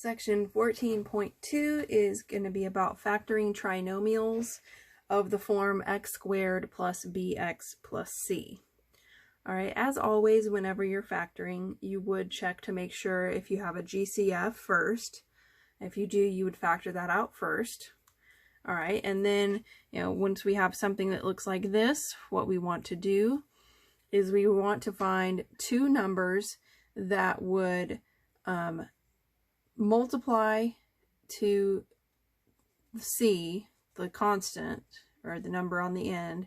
Section 14.2 is going to be about factoring trinomials of the form x squared plus bx plus c. All right, as always, whenever you're factoring, you would check to make sure if you have a GCF first. If you do, you would factor that out first. All right, and then, once we have something that looks like this, what we want to do is we want to find two numbers that would multiply to c, the constant, or the number on the end,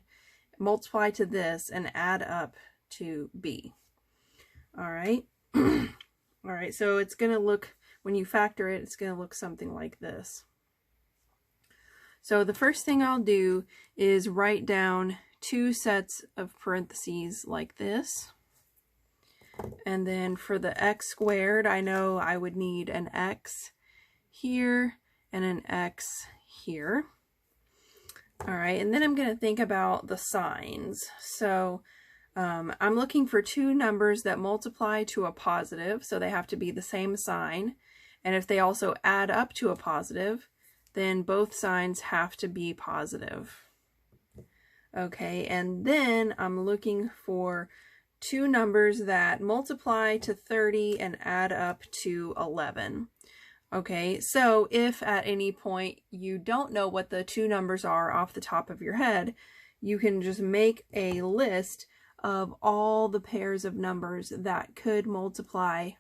multiply to this and add up to b. All right. All right, so it's going to look, when you factor it, it's going to look something like this. So the first thing I'll do is write down two sets of parentheses like this. And then for the x squared, I know I would need an x here and an x here. All right, and then I'm going to think about the signs. So I'm looking for two numbers that multiply to a positive, so they have to be the same sign. And if they also add up to a positive, then both signs have to be positive. Okay, and then I'm looking for two numbers that multiply to 30 and add up to 11. Okay, so if at any point you don't know what the two numbers are off the top of your head, you can just make a list of all the pairs of numbers that could multiply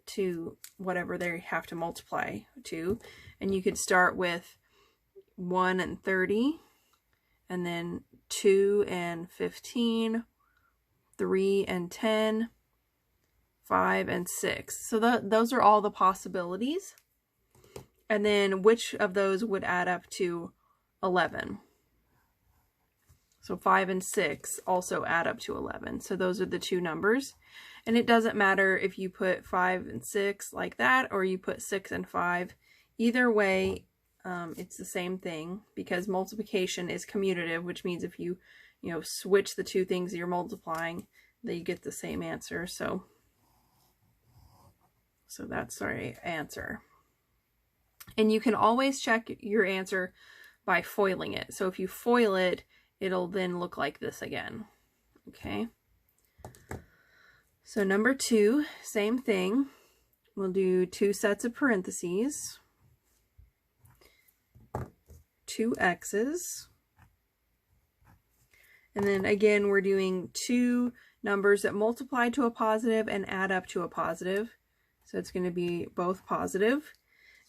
to whatever they have to multiply to. And you could start with 1 and 30, and then 2 and 15, 3 and 10, 5 and 6. So those are all the possibilities. And then which of those would add up to 11? So 5 and 6 also add up to 11. So those are the two numbers. And it doesn't matter if you put 5 and 6 like that, or you put 6 and 5. Either way, it's the same thing, because multiplication is commutative, which means if you switch the two things that you're multiplying, then you get the same answer. So that's our answer. And you can always check your answer by foiling it. So if you foil it, it'll then look like this again. Okay. So number 2, same thing. We'll do two sets of parentheses, two x's. And then again, we're doing two numbers that multiply to a positive and add up to a positive. So it's going to be both positive.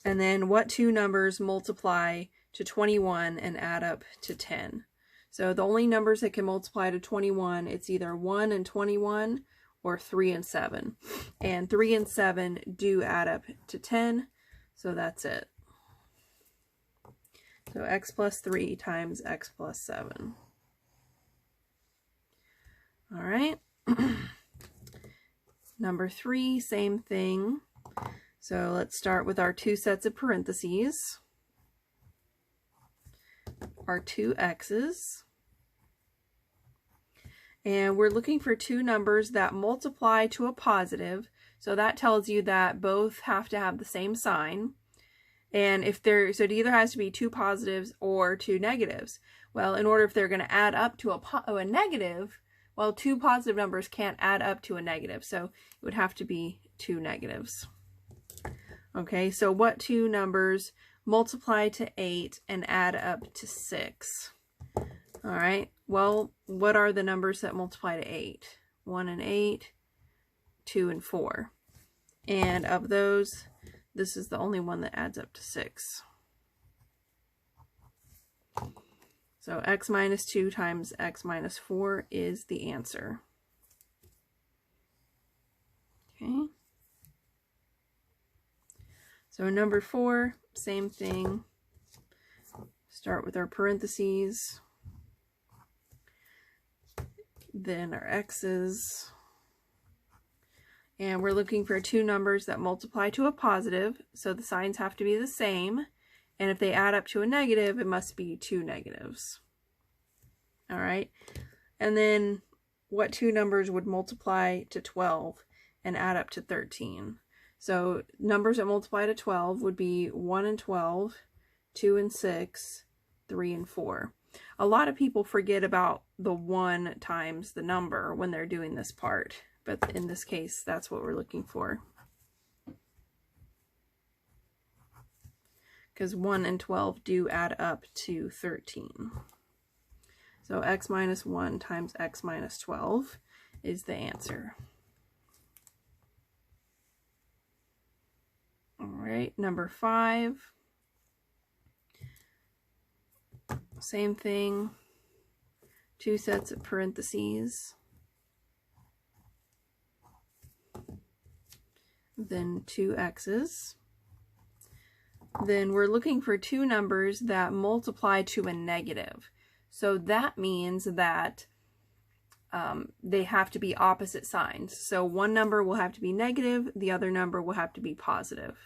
And then what two numbers multiply to 21 and add up to 10? So the only numbers that can multiply to 21, it's either 1 and 21 or 3 and 7. And 3 and 7 do add up to 10, so that's it. So x plus 3 times x plus 7. All right. Number 3, same thing. So let's start with our two sets of parentheses, our two x's. And we're looking for two numbers that multiply to a positive. So that tells you that both have to have the same sign. And so it either has to be two positives or two negatives. Well, in order if they're going to add up to a negative, well, two positive numbers can't add up to a negative. So it would have to be two negatives. Okay, so what two numbers multiply to 8 and add up to 6? All right, well, what are the numbers that multiply to 8? 1 and 8, 2 and 4. And of those, this is the only one that adds up to 6. So x minus 2 times x minus 4 is the answer. Okay. So number 4, same thing. Start with our parentheses, then our x's, and we're looking for two numbers that multiply to a positive, so the signs have to be the same, and if they add up to a negative, it must be two negatives. All right, and then what two numbers would multiply to 12 and add up to 13? So numbers that multiply to 12 would be 1 and 12, 2 and 6, 3 and 4. A lot of people forget about the 1 times the number when they're doing this part, but in this case, that's what we're looking for. Because 1 and 12 do add up to 13. So x minus 1 times x minus 12 is the answer. All right, number 5. Same thing. 2 sets of parentheses. Then 2 x's. Then we're looking for 2 numbers that multiply to a negative. So that means that they have to be opposite signs. So one number will have to be negative, the other number will have to be positive.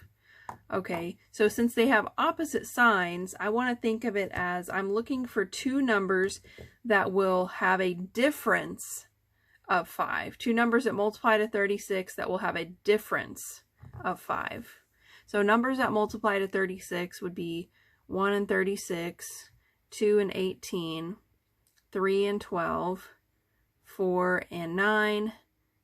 Okay, so since they have opposite signs, I want to think of it as I'm looking for 2 numbers that will have a difference of 5. 2 numbers that multiply to 36 that will have a difference of 5. So numbers that multiply to 36 would be 1 and 36, 2 and 18, 3 and 12, 4 and 9,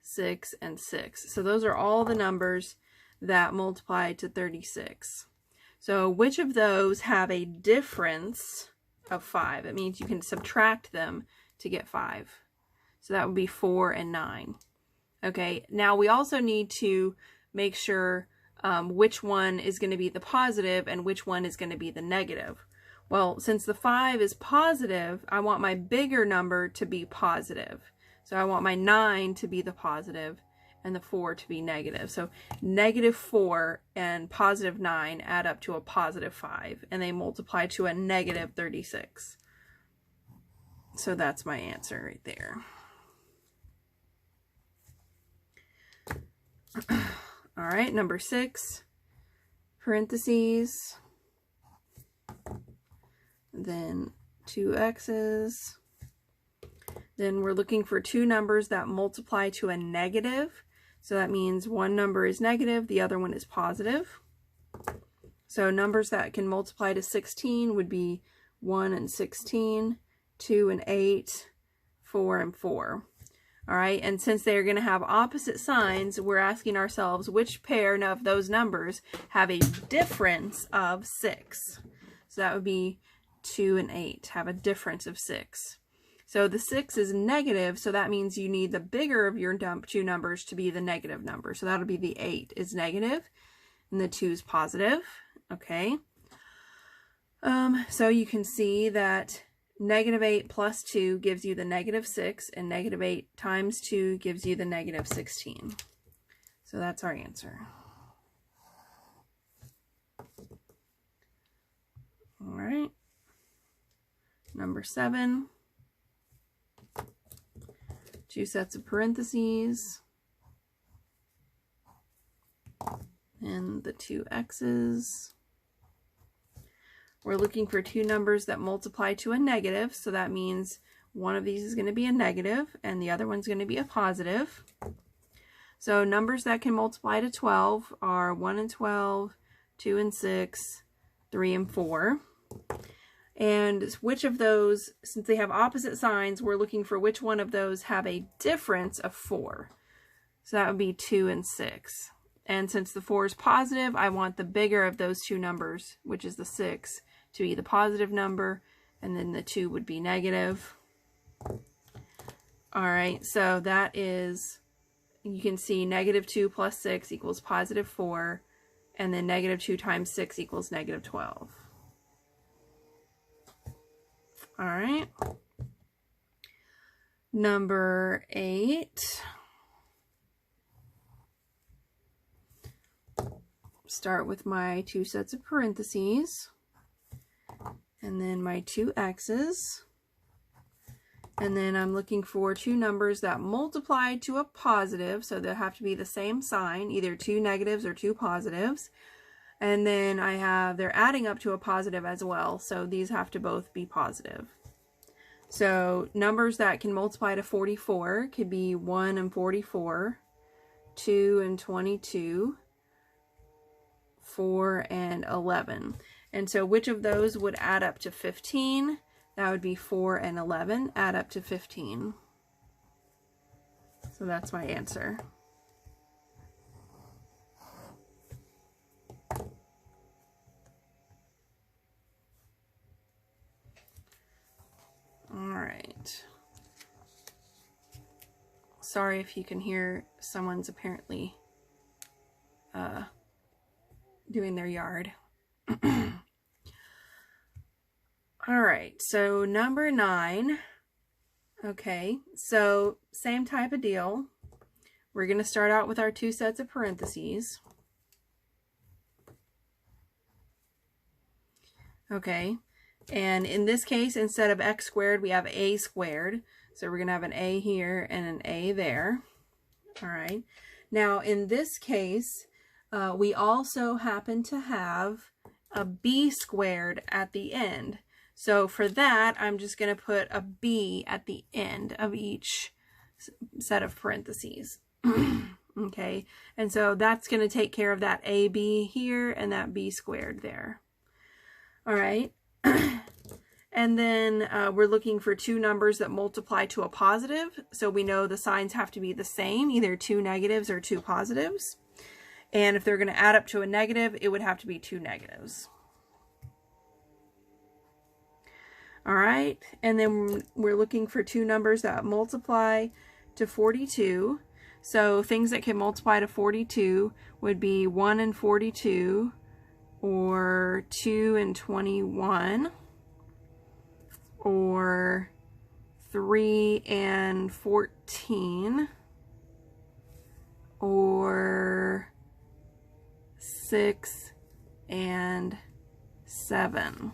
6 and 6. So those are all the numbers that multiply to 36. So which of those have a difference of 5? It means you can subtract them to get 5. So that would be 4 and 9. Okay, now we also need to make sure which one is going to be the positive and which one is going to be the negative. Well, since the 5 is positive, I want my bigger number to be positive. So I want my 9 to be the positive and the 4 to be negative. So negative 4 and positive 9 add up to a positive 5, and they multiply to a negative 36. So that's my answer right there. All right, number 6, parentheses, then 2 x's. Then we're looking for 2 numbers that multiply to a negative. So that means one number is negative, the other one is positive. So numbers that can multiply to 16 would be 1 and 16, 2 and 8, 4 and 4. All right, and since they're going to have opposite signs, we're asking ourselves which pair of those numbers have a difference of 6. So that would be 2 and 8, have a difference of 6. So the 6 is negative, so that means you need the bigger of your 2 numbers to be the negative number. So that'll be the 8 is negative, and the 2 is positive. Okay. So you can see that negative 8 plus 2 gives you the negative 6, and negative 8 times 2 gives you the negative 16. So that's our answer. All right. Number 7. 2 sets of parentheses. And the 2 x's. We're looking for 2 numbers that multiply to a negative, so that means one of these is going to be a negative and the other one's going to be a positive. So numbers that can multiply to 12 are 1 and 12, 2 and 6, 3 and 4. And which of those, since they have opposite signs, we're looking for which one of those have a difference of 4. So that would be 2 and 6. And since the 4 is positive, I want the bigger of those 2 numbers, which is the 6, to be the positive number, and then the 2 would be negative. All right, so that is, you can see negative 2 plus 6 equals positive 4, and then negative 2 times 6 equals negative 12. All right. Number 8. Start with my 2 sets of parentheses, and then my 2 x's, and then I'm looking for 2 numbers that multiply to a positive, so they'll have to be the same sign, either 2 negatives or 2 positives, and then they're adding up to a positive as well, so these have to both be positive. So numbers that can multiply to 44 could be 1 and 44, 2 and 22, 4, and 11. And so which of those would add up to 15? That would be 4 and 11 add up to 15. So that's my answer. All right. Sorry if you can hear someone's apparently doing their yard. All right, so number 9. Okay, so same type of deal. We're going to start out with our 2 sets of parentheses. Okay, and in this case, instead of x squared, we have a squared. So we're going to have an a here and an a there. All right, now in this case, we also happen to have a b squared at the end. So for that, I'm just going to put a b at the end of each set of parentheses. Okay, and so that's going to take care of that ab here and that b squared there. All right, and then we're looking for 2 numbers that multiply to a positive. So we know the signs have to be the same, either 2 negatives or 2 positives. And if they're going to add up to a negative, it would have to be 2 negatives. All right, and then we're looking for 2 numbers that multiply to 42. So things that can multiply to 42 would be 1 and 42, or 2 and 21, or 3 and 14, or 6 and 7.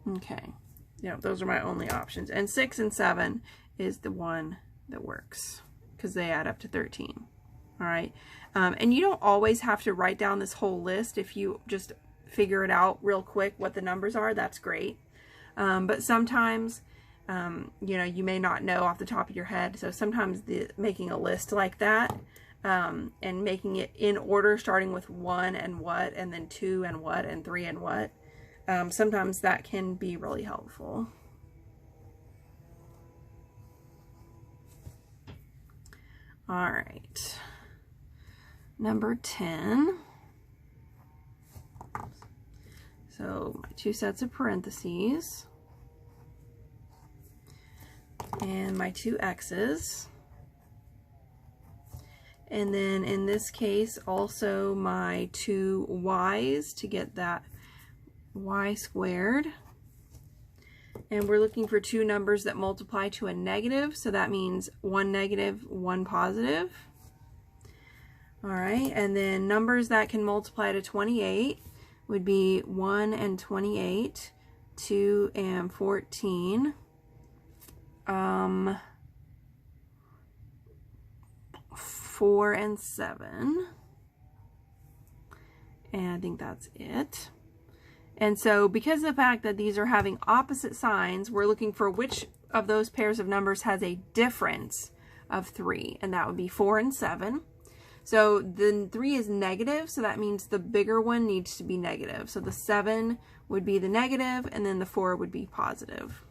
Okay, yeah, those are my only options. And 6 and 7 is the one that works because they add up to 13. All right, and you don't always have to write down this whole list. If you just figure it out real quick what the numbers are, that's great. But sometimes, you know, you may not know off the top of your head. So sometimes making a list like that and making it in order, starting with 1 and what, and then 2 and what, and 3 and what, sometimes that can be really helpful. All right, number 10. So my 2 sets of parentheses and my 2 x's. And then in this case also my 2 y's to get that y squared. And we're looking for 2 numbers that multiply to a negative, so that means 1 negative, 1 positive. All right, and then numbers that can multiply to 28 would be 1 and 28, 2 and 14, 4 and 7, and I think that's it. And so because of the fact that these are having opposite signs, we're looking for which of those pairs of numbers has a difference of 3, and that would be 4 and 7. So the 3 is negative, so that means the bigger one needs to be negative. So the 7 would be the negative, and then the 4 would be positive.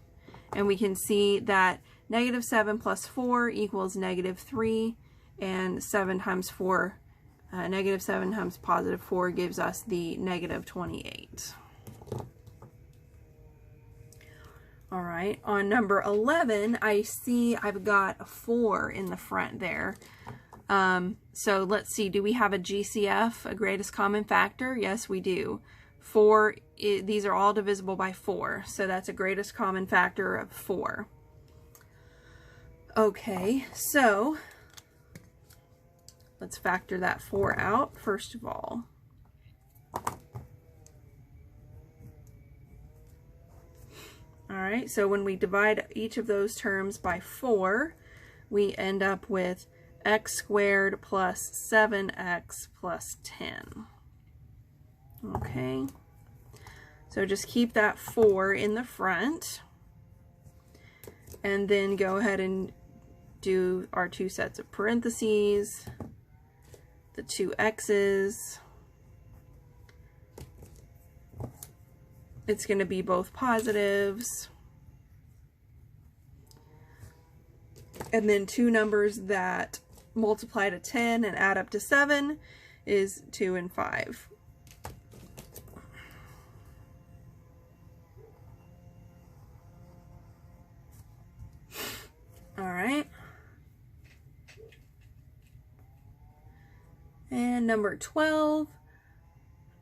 And we can see that negative 7 plus 4 equals negative 3, and 7 times 4, negative 7 times positive 4 gives us the negative 28. All right, on number 11, I see I've got a 4 in the front there. So let's see, do we have a GCF, a greatest common factor? Yes, we do. 4, these are all divisible by 4, so that's a greatest common factor of 4. Okay, so let's factor that 4 out first of all. All right, so when we divide each of those terms by 4, we end up with x squared plus 7x plus 10. Okay, so just keep that 4 in the front, and then go ahead and do our 2 sets of parentheses. the two x's. It's going to be both positives. And then two numbers that multiply to 10 and add up to 7 is 2 and 5. All right. And number 12,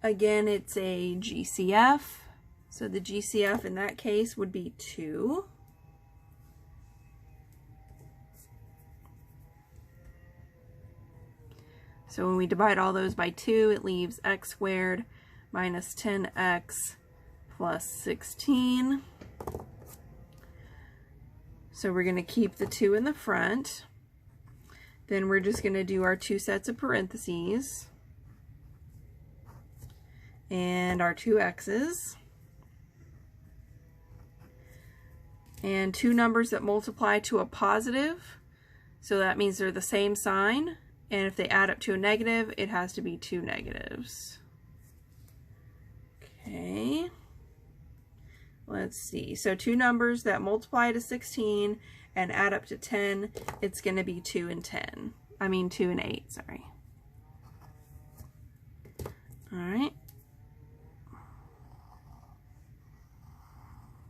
again, it's a GCF. So the GCF in that case would be 2. So when we divide all those by 2, it leaves x squared minus 10x plus 16. So we're going to keep the 2 in the front. Then we're just going to do our 2 sets of parentheses and our 2 x's. And two numbers that multiply to a positive, so that means they're the same sign, and if they add up to a negative, it has to be 2 negatives. Okay, let's see. So two numbers that multiply to 16 and add up to 10, it's going to be 2 and 10. I mean 2 and 8, sorry. All right.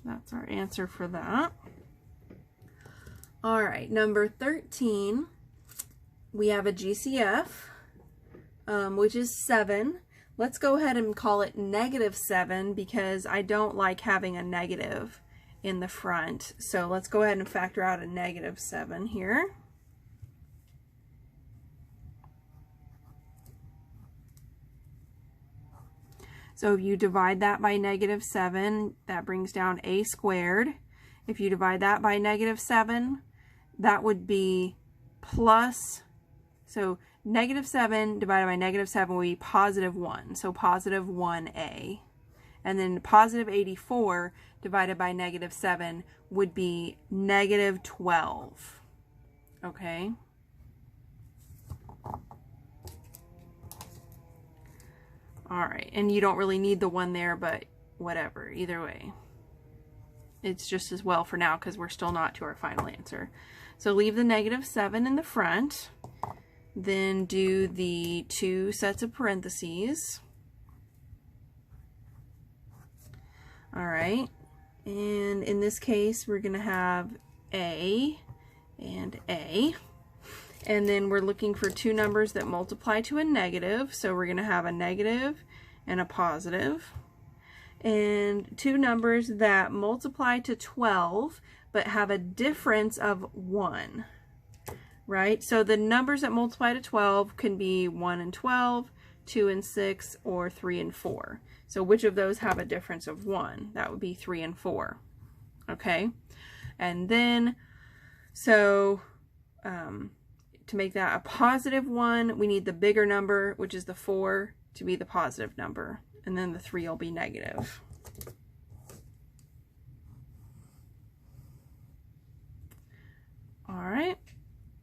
That's our answer for that. All right, number 13, we have a GCF, which is 7. Let's go ahead and call it -7 because I don't like having a negative in the front. So let's go ahead and factor out a -7 here. So if you divide that by -7, that brings down a squared. If you divide that by -7, that would be plus, so -7 divided by -7 would be +1, so +1a. And then positive 84 divided by -7 would be -12, okay? All right, and you don't really need the 1 there, but whatever, either way. It's just as well for now because we're still not to our final answer. So leave the -7 in the front, then do the 2 sets of parentheses. All right, and in this case, we're going to have A and A. And then we're looking for two numbers that multiply to a negative. So we're going to have a negative and a positive. And two numbers that multiply to 12 but have a difference of 1. Right? So the numbers that multiply to 12 can be 1 and 12, 2 and 6, or 3 and 4. So which of those have a difference of 1? That would be 3 and 4. Okay? And then, so to make that a positive 1, we need the bigger number, which is the 4, to be the positive number. And then the 3 will be negative. All right.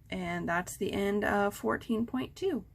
And that's the end of 14.2.